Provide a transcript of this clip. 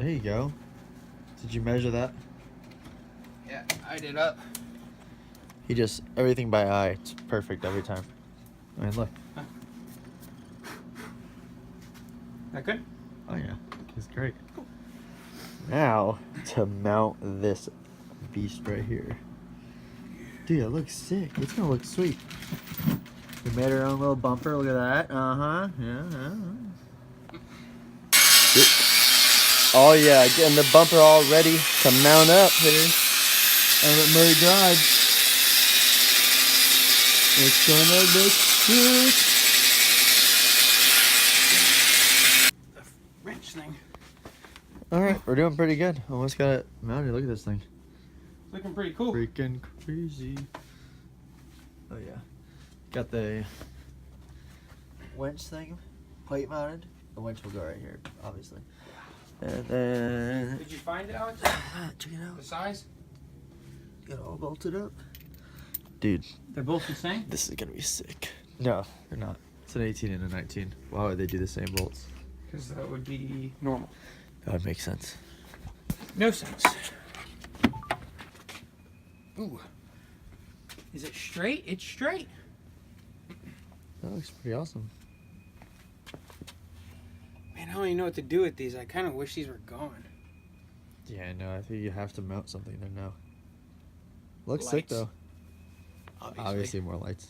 There you go. Did you measure that? Yeah, I did up. He just, everything by eye. It's perfect every time. I mean, look. Huh. That good? Oh, yeah. It's great. Cool. Now, to mount this beast right here. Dude, it looks sick. It's gonna look sweet. We made our own little bumper. Look at that. Uh-huh. Yeah. Oh, yeah. Getting the bumper all ready to mount up here. I'm at Murray Drive. It's gonna look sick. The wrench thing. Alright, we're doing pretty good. Almost got it mounted. Look at this thing. It's looking pretty cool. Freaking crazy. Oh, yeah. Got the winch thing plate mounted. The winch will go right here, obviously. And then. Did you find it, Alex? Check it out. The size? Get it all bolted up. Dude. They're both the same? This is gonna be sick. No, they're not. It's an 18 and a 19. Why would they do the same bolts? Because that would be normal. That would make sense. No sense. Ooh. Is it straight? It's straight. That looks pretty awesome. Man, I don't even know what to do with these. I kind of wish these were gone. Yeah, no, I think you have to mount something there now. Looks sick Lights. though. Obviously more lights.